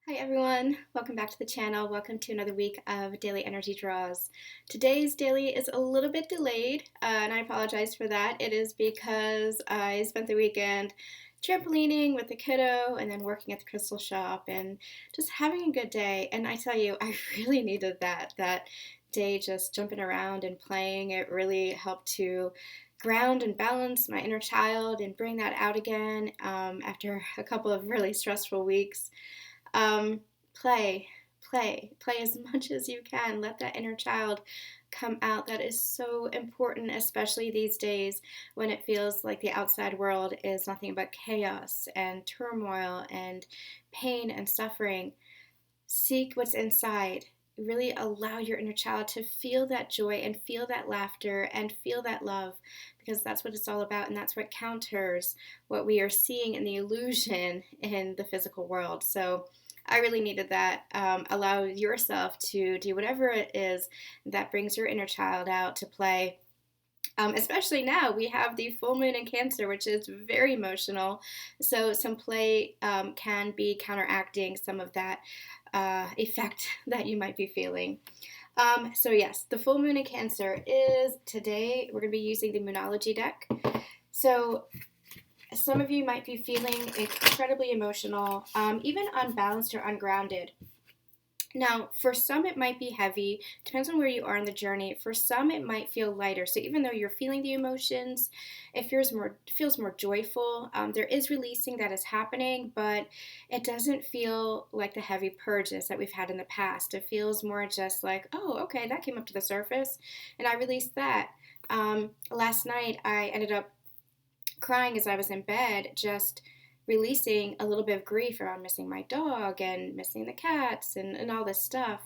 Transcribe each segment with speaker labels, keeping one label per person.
Speaker 1: Hi everyone, welcome back to the channel. Welcome to another week of daily energy draws. Today's daily is a little bit delayed, and I apologize for that. It is because I spent the weekend trampolining with the kiddo and then working at the crystal shop and just having a good day. And I tell you, I really needed that day just jumping around and playing. It really helped to ground and balance my inner child and bring that out again after a couple of really stressful weeks. Um, play, play as much as you can. Let that inner child come out. That is so important, especially these days when it feels like the outside world is nothing but chaos and turmoil and pain and suffering. Seek what's inside. Really allow your inner child to feel that joy and feel that laughter and feel that love because that's what it's all about and that's what counters what we are seeing in the illusion in the physical world. So I really needed that. Allow yourself to do whatever it is that brings your inner child out to play. Especially now, we have the full moon in Cancer, which is very emotional. So, some play can be counteracting some of that effect that you might be feeling. Yes, the full moon in Cancer is today. We're going to be using the Moonology deck. So, some of you might be feeling incredibly emotional, even unbalanced or ungrounded. Now, for some, it might be heavy. Depends on where you are in the journey. For some, it might feel lighter. So even though you're feeling the emotions, it feels more joyful. There is releasing that is happening, but it doesn't feel like the heavy purges that we've had in the past. It feels more just like, oh, okay, that came up to the surface, and I released that. Last night, I ended up crying as I was in bed, just releasing a little bit of grief around missing my dog and missing the cats and all this stuff.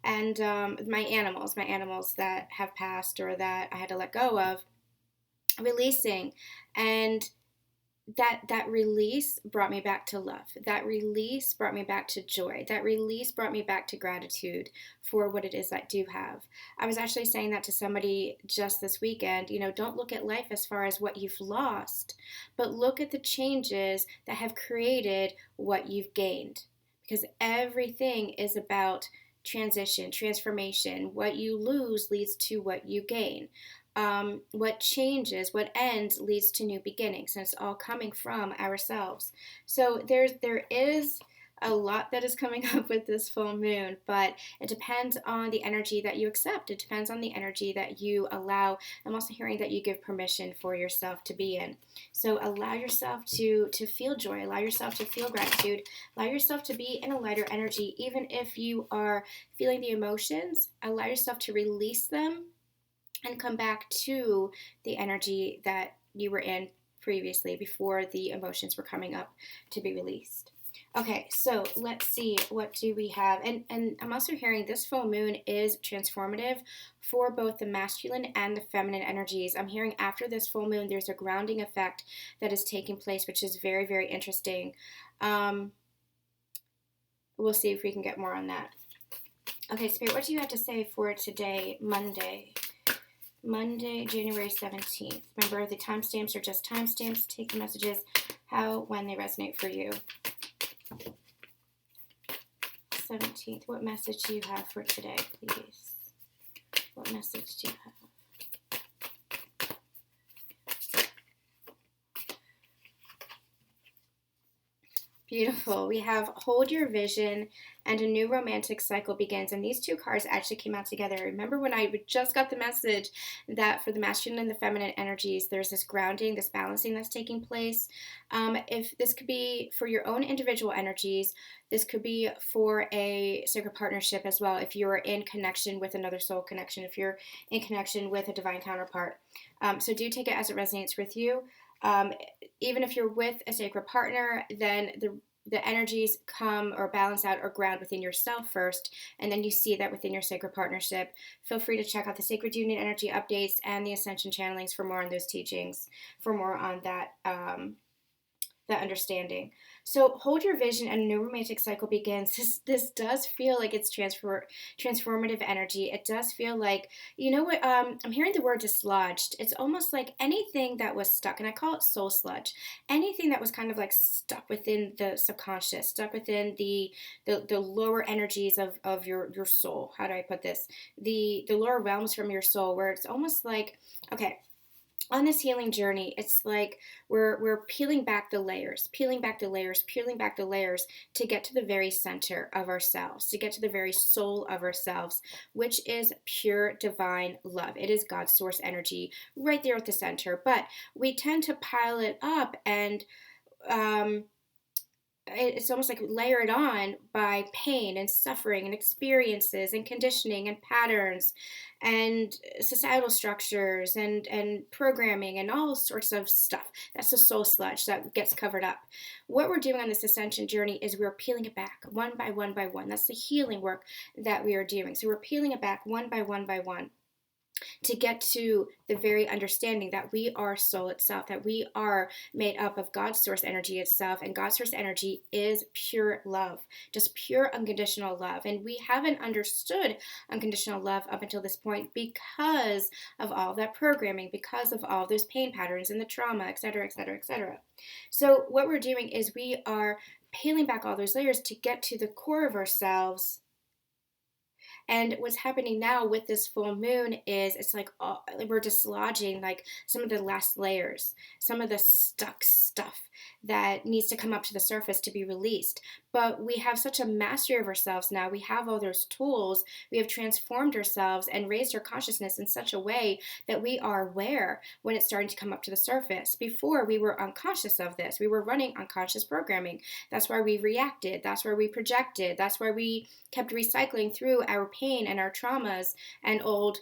Speaker 1: And my animals that have passed or that I had to let go of, releasing. And that release brought me back to love. That release brought me back to joy. That release brought me back to gratitude for what it is I do have. I was actually saying that to somebody just this weekend. Don't look at life as far as what you've lost, but look at the changes that have created what you've gained. Because everything is about transition, transformation. What you lose leads to what you gain. What changes, what ends, leads to new beginnings, and it's all coming from ourselves. So there is a lot that is coming up with this full moon, but it depends on the energy that you accept. It depends on the energy that you allow. I'm also hearing that you give permission for yourself to be in. So allow yourself to feel joy, allow yourself to feel gratitude, allow yourself to be in a lighter energy, even if you are feeling the emotions. Allow yourself to release them and come back to the energy that you were in previously before the emotions were coming up to be released. Okay, so let's see, what do we have? And I'm also hearing this full moon is transformative for both the masculine and the feminine energies. I'm hearing after this full moon, there's a grounding effect that is taking place, which is very, very interesting. Um, we'll see if we can get more on that. Okay, Spirit, what do you have to say for today, Monday, January 17th. Remember, the timestamps are just timestamps. Take the messages when they resonate for you. 17th. What message do you have for today, please? What message do you have? Beautiful. We have Hold Your Vision and a new romantic cycle begins. And these two cards actually came out together. Remember when I just got the message that for the masculine and the feminine energies, there's this grounding, this balancing that's taking place. If this could be for your own individual energies, this could be for a sacred partnership as well. If you're in connection with another soul connection, if you're in connection with a divine counterpart. So do take it as it resonates with you. Even if you're with a sacred partner, then the energies come or balance out or ground within yourself first, and then you see that within your sacred partnership. Feel free to check out the Sacred Union Energy updates and the Ascension channelings for more on those teachings, for more on that that understanding. So hold your vision and a new romantic cycle begins. This does feel like it's transformative energy. It does feel like, you know what, I'm hearing the word dislodged. It's almost like anything that was stuck, and I call it soul sludge. Anything that was kind of like stuck within the subconscious, stuck within the lower energies of your soul. How do I put this? The lower realms from your soul, where it's almost like, okay, on this healing journey, it's like we're peeling back the layers, peeling back the layers, peeling back the layers to get to the very center of ourselves, to get to the very soul of ourselves, which is pure divine love. It is God's source energy right there at the center. But we tend to pile it up and um, it's almost like layer it on by pain and suffering and experiences and conditioning and patterns and societal structures and programming and all sorts of stuff. That's the soul sludge that gets covered up. What we're doing on this ascension journey is we're peeling it back one by one by one. That's the healing work that we are doing. So we're peeling it back one by one by one to get to the very understanding that we are soul itself, that we are made up of God's source energy itself, and God's source energy is pure love, just pure unconditional love. And we haven't understood unconditional love up until this point because of all that programming, because of all those pain patterns and the trauma, etc., etc., etc. So what we're doing is we are peeling back all those layers to get to the core of ourselves. And what's happening now with this full moon is it's like we're dislodging like some of the last layers, some of the stuck stuff that needs to come up to the surface to be released. But we have such a mastery of ourselves now. We have all those tools. We have transformed ourselves and raised our consciousness in such a way that we are aware when it's starting to come up to the surface. Before, we were unconscious of this. We were running unconscious programming. That's why we reacted. That's where we projected. That's why we kept recycling through our pain and our traumas and old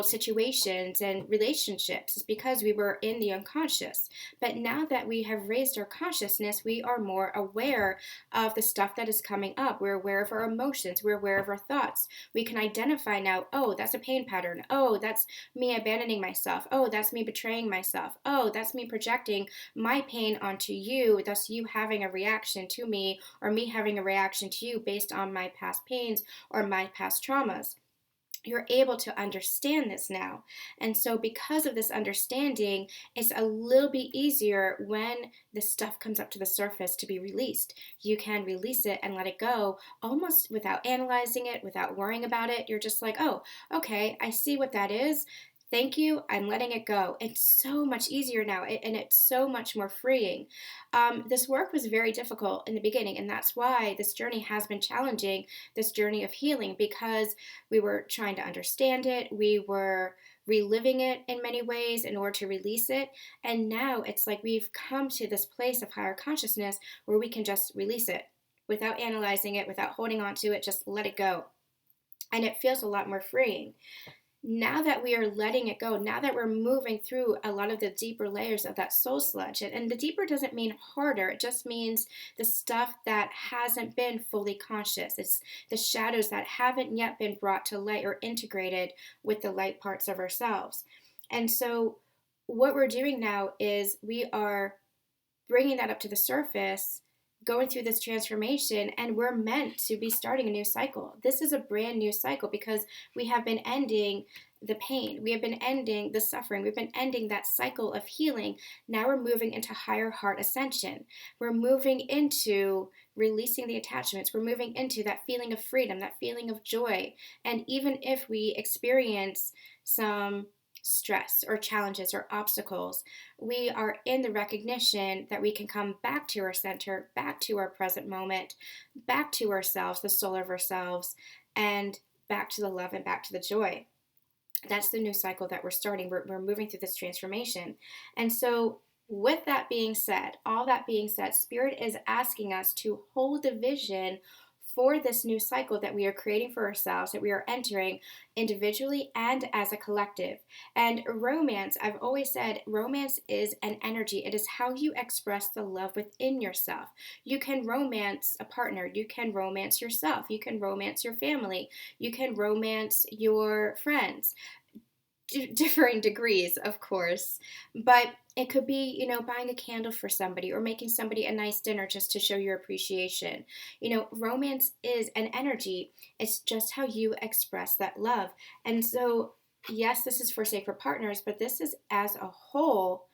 Speaker 1: situations and relationships. Is because we were in the unconscious. But now that we have raised our consciousness, we are more aware of the stuff that is coming up. We're aware of our emotions. We're aware of our thoughts. We can identify now, oh, that's a pain pattern. Oh, that's me abandoning myself. Oh, that's me betraying myself. Oh, that's me projecting my pain onto you, thus you having a reaction to me or me having a reaction to you based on my past pains or my past traumas. You're able to understand this now. And so, because of this understanding, it's a little bit easier when the stuff comes up to the surface to be released. You can release it and let it go almost without analyzing it, without worrying about it. You're just like, oh, okay, I see what that is. Thank you. I'm letting it go. It's so much easier now, and it's so much more freeing. This work was very difficult in the beginning, and that's why this journey has been challenging, this journey of healing, because we were trying to understand it. We were reliving it in many ways in order to release it. And now it's like we've come to this place of higher consciousness where we can just release it without analyzing it, without holding on to it, just let it go. And it feels a lot more freeing. Now that we are letting it go, now that we're moving through a lot of the deeper layers of that soul sludge, and the deeper doesn't mean harder, it just means the stuff that hasn't been fully conscious. It's the shadows that haven't yet been brought to light or integrated with the light parts of ourselves. And so, what we're doing now is we are bringing that up to the surface, going through this transformation, and we're meant to be starting a new cycle. This is a brand new cycle because we have been ending the pain. We have been ending the suffering. We've been ending that cycle of healing. Now we're moving into higher heart ascension. We're moving into releasing the attachments. We're moving into that feeling of freedom, that feeling of joy. And even if we experience some stress or challenges or obstacles, we are in the recognition that we can come back to our center, back to our present moment, back to ourselves, the soul of ourselves, and back to the love and back to the joy. That's the new cycle that we're starting. We're moving through this transformation. And so, with that being said, all that being said, Spirit is asking us to hold the vision for this new cycle that we are creating for ourselves, that we are entering individually and as a collective. And romance, I've always said, romance is an energy. It is how you express the love within yourself. You can romance a partner. You can romance yourself. You can romance your family. You can romance your friends. differing degrees, of course, but it could be, buying a candle for somebody or making somebody a nice dinner just to show your appreciation. Romance is an energy, it's just how you express that love. And so, yes, this is for sacred partners, but this is as a whole,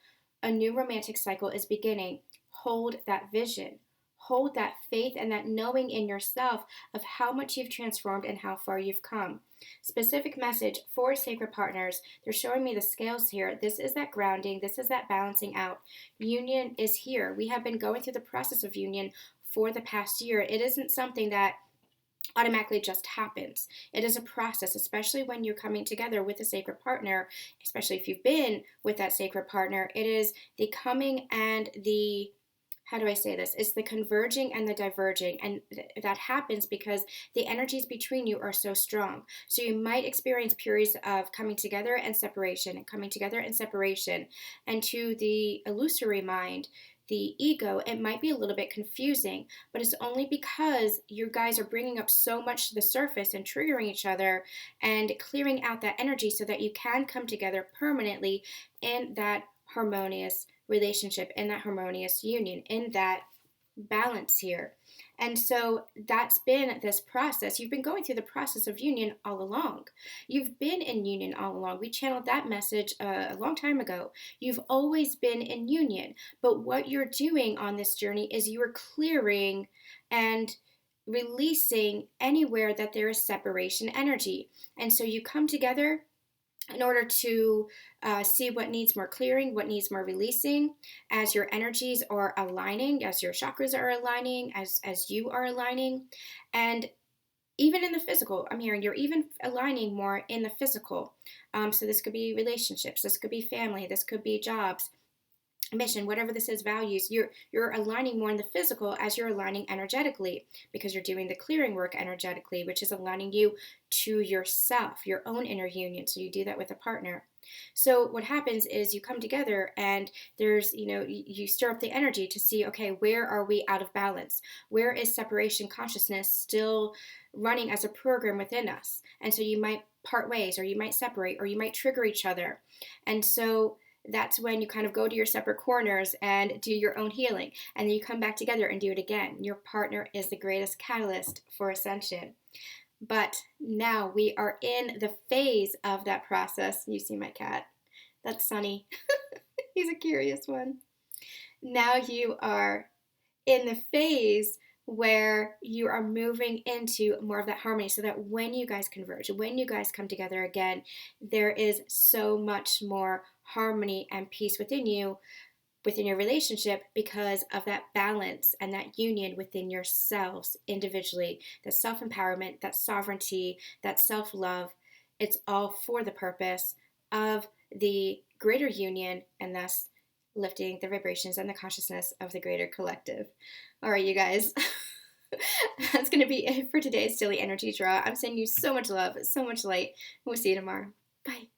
Speaker 1: a new romantic cycle is beginning. Hold that vision. Hold that faith and that knowing in yourself of how much you've transformed and how far you've come. Specific message for sacred partners. They're showing me the scales here. This is that grounding. This is that balancing out. Union is here. We have been going through the process of union for the past year. It isn't something that automatically just happens. It is a process, especially when you're coming together with a sacred partner, especially if you've been with that sacred partner. It is the coming and the, how do I say this? It's the converging and the diverging. And that happens because the energies between you are so strong. So you might experience periods of coming together and separation, and coming together and separation. And to the illusory mind, the ego, it might be a little bit confusing, but it's only because you guys are bringing up so much to the surface and triggering each other and clearing out that energy so that you can come together permanently in that harmonious relationship, in that harmonious union, in that balance here. And so that's been this process. You've been going through the process of union all along. You've been in union all along. We channeled that message a long time ago. You've always been in union. But what you're doing on this journey is you are clearing and releasing anywhere that there is separation energy. And so you come together in order to see what needs more clearing, what needs more releasing, as your energies are aligning, as your chakras are aligning, as you are aligning. And even in the physical, I'm hearing you're even aligning more in the physical. So this could be relationships, this could be family, this could be jobs, mission, whatever this is, values. You're aligning more in the physical as you're aligning energetically, because you're doing the clearing work energetically, which is aligning you to yourself, your own inner union. So you do that with a partner. So what happens is you come together and there's, you stir up the energy to see, okay, where are we out of balance? Where is separation consciousness still running as a program within us? And so you might part ways, or you might separate, or you might trigger each other. And so that's when you kind of go to your separate corners and do your own healing. And then you come back together and do it again. Your partner is the greatest catalyst for ascension. But now we are in the phase of that process. You see my cat. That's Sunny. He's a curious one. Now you are in the phase where you are moving into more of that harmony, so that when you guys converge, when you guys come together again, there is so much more harmony and peace within you, within your relationship, because of that balance and that union within yourselves individually, that self-empowerment, that sovereignty, that self-love. It's all for the purpose of the greater union, and thus lifting the vibrations and the consciousness of the greater collective. All right, you guys. That's going to be it for today's Daily Energy Draw. I'm sending you so much love, so much light. We'll see you tomorrow. Bye.